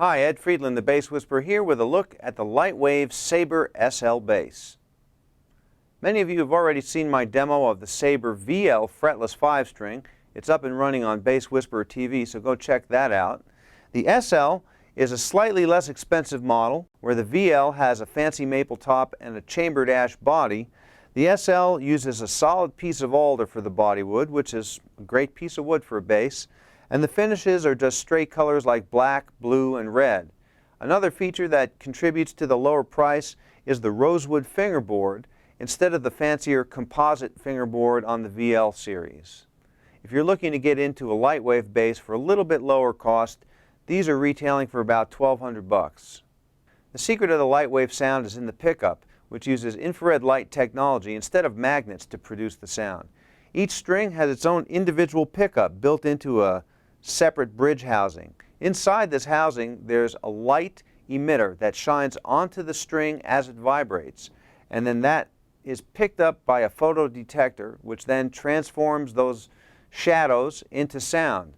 Hi, Ed Friedland, the Bass Whisperer here with a look at the Lightwave Saber SL bass. Many of you have already seen my demo of the Saber VL fretless 5-string. It's up and running on Bass Whisperer TV, so go check that out. The SL is a slightly less expensive model, where the VL has a fancy maple top and a chambered ash body. The SL uses a solid piece of alder for the body wood, which is a great piece of wood for a bass. And the finishes are just straight colors like black, blue, and red. Another feature that contributes to the lower price is the rosewood fingerboard instead of the fancier composite fingerboard on the VL series. If you're looking to get into a Lightwave bass for a little bit lower cost, these are retailing for about $1,200. The secret of the Lightwave sound is in the pickup, which uses infrared light technology instead of magnets to produce the sound. Each string has its own individual pickup built into a separate bridge housing. Inside this housing there's a light emitter that shines onto the string as it vibrates, and then that is picked up by a photodetector, which then transforms those shadows into sound.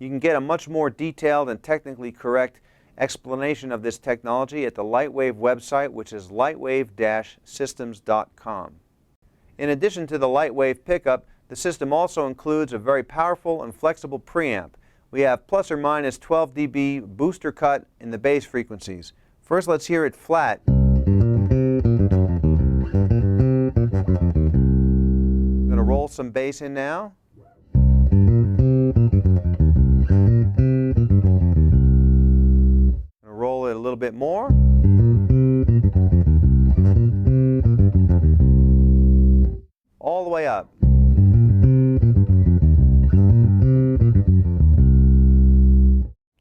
You can get a much more detailed and technically correct explanation of this technology at the Lightwave website, which is lightwave-systems.com. In addition to the Lightwave pickup, the system also includes a very powerful and flexible preamp. We have plus or minus 12 dB booster cut in the bass frequencies. First, let's hear it flat. I'm going to roll some bass in now. I'm going to roll it a little bit more. All the way up.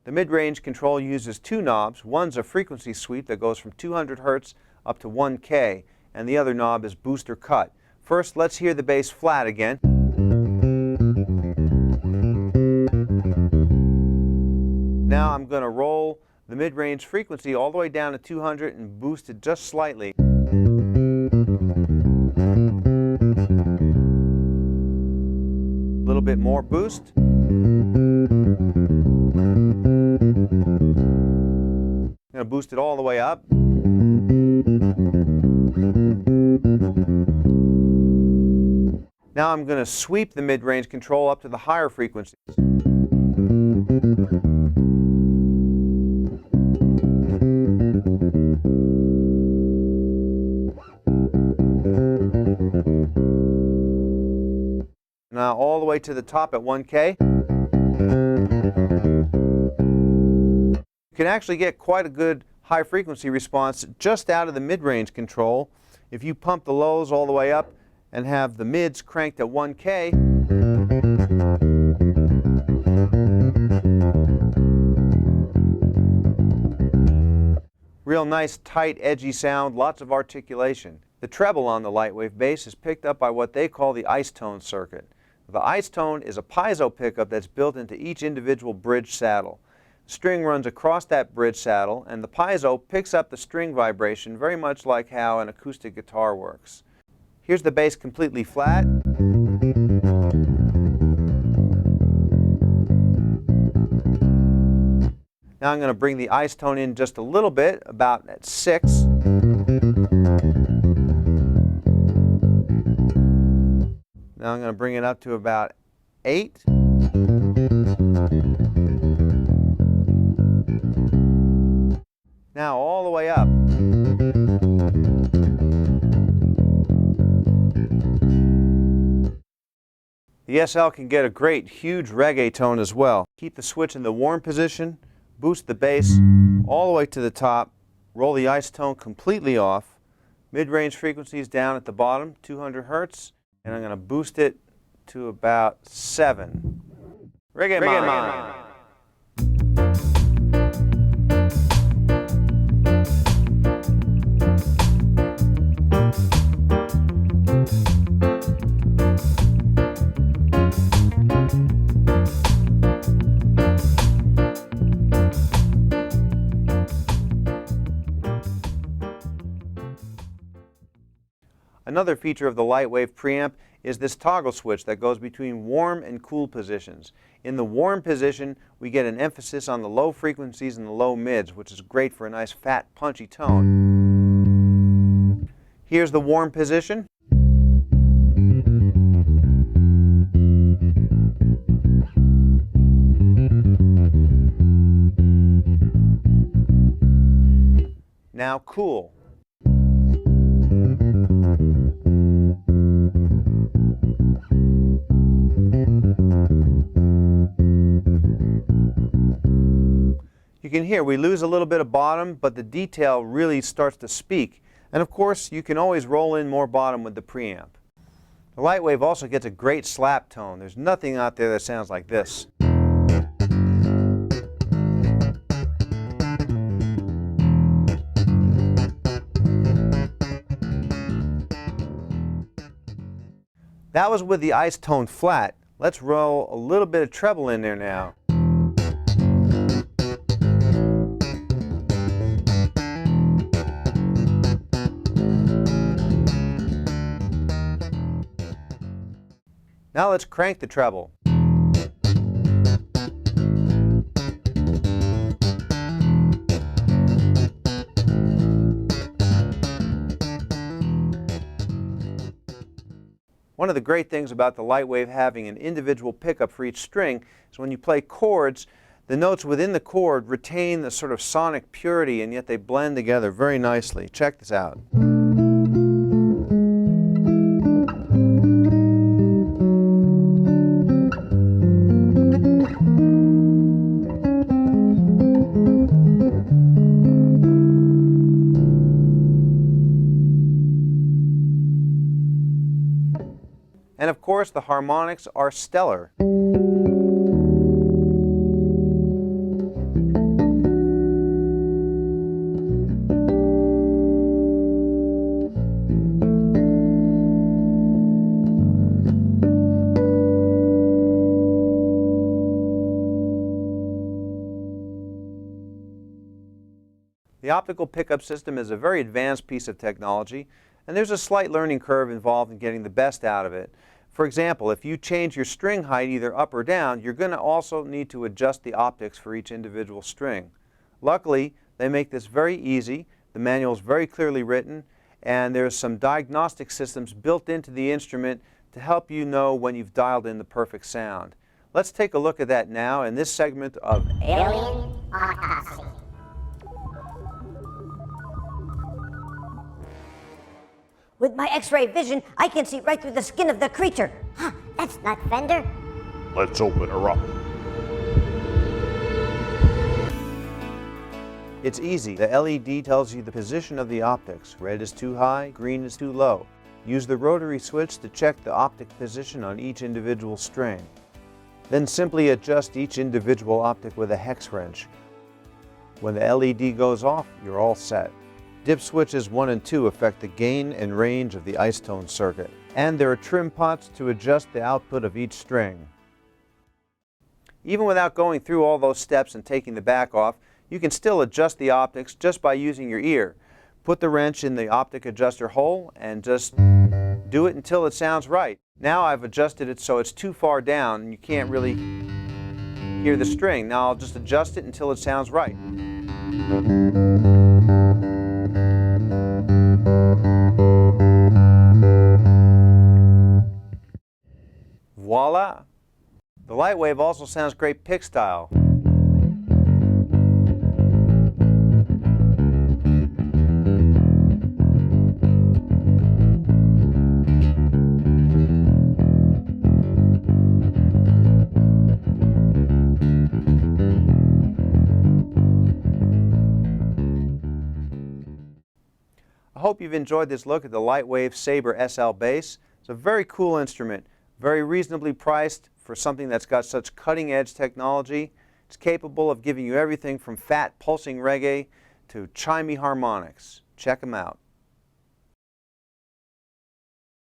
The mid-range control uses two knobs. One's a frequency sweep that goes from 200 Hz up to 1K, and the other knob is booster cut. First, let's hear the bass flat again. Now I'm going to roll the mid-range frequency all the way down to 200 and boost it just slightly. A little bit more boost. I'm going to boost it all the way up. Now I'm going to sweep the mid-range control up to the higher frequencies. Now all the way to the top at 1K. You can actually get quite a good high frequency response just out of the mid-range control if you pump the lows all the way up and have the mids cranked at 1K. Real nice, tight, edgy sound, lots of articulation. The treble on the Lightwave bass is picked up by what they call the ice tone circuit. The ice tone is a piezo pickup that's built into each individual bridge saddle. The string runs across that bridge saddle, and the piezo picks up the string vibration very much like how an acoustic guitar works. Here's the bass completely flat. Now I'm going to bring the ice tone in just a little bit, about at 6. Now I'm going to bring it up to about 8. Now all the way up. The SL can get a great, huge reggaeton as well. Keep the switch in the warm position, boost the bass all the way to the top, roll the ice tone completely off, mid-range frequencies down at the bottom, 200 Hz, and I'm going to boost it to about 7. Reggaeton. Another feature of the Lightwave preamp is this toggle switch that goes between warm and cool positions. In the warm position, we get an emphasis on the low frequencies and the low mids, which is great for a nice fat, punchy tone. Here's the warm position. Now cool. You can hear we lose a little bit of bottom, but the detail really starts to speak. And of course, you can always roll in more bottom with the preamp. The Lightwave also gets a great slap tone. There's nothing out there that sounds like this. That was with the ice tone flat. Let's roll a little bit of treble in there now. Now let's crank the treble. One of the great things about the Lightwave having an individual pickup for each string is when you play chords, the notes within the chord retain the sort of sonic purity, and yet they blend together very nicely. Check this out. And of course, the harmonics are stellar. The optical pickup system is a very advanced piece of technology, and there's a slight learning curve involved in getting the best out of it. For example, if you change your string height either up or down, you're going to also need to adjust the optics for each individual string. Luckily, they make this very easy. The manual is very clearly written, and there's some diagnostic systems built into the instrument to help you know when you've dialed in the perfect sound. Let's take a look at that now in this segment of Alien Odyssey. With my X-ray vision, I can see right through the skin of the creature. Huh, that's not Fender. Let's open her up. It's easy. The LED tells you the position of the optics. Red is too high, green is too low. Use the rotary switch to check the optic position on each individual string. Then simply adjust each individual optic with a hex wrench. When the LED goes off, you're all set. Dip switches 1 and 2 affect the gain and range of the ice tone circuit, and there are trim pots to adjust the output of each string. Even without going through all those steps and taking the back off, you can still adjust the optics just by using your ear. Put the wrench in the optic adjuster hole and just do it until it sounds right. Now I've adjusted it so it's too far down and you can't really hear the string. Now I'll just adjust it until it sounds right. Voila! The Lightwave also sounds great pick style. I hope you've enjoyed this look at the Lightwave Saber SL bass. It's a very cool instrument, very reasonably priced for something that's got such cutting-edge technology. It's capable of giving you everything from fat pulsing reggae to chimey harmonics. Check them out.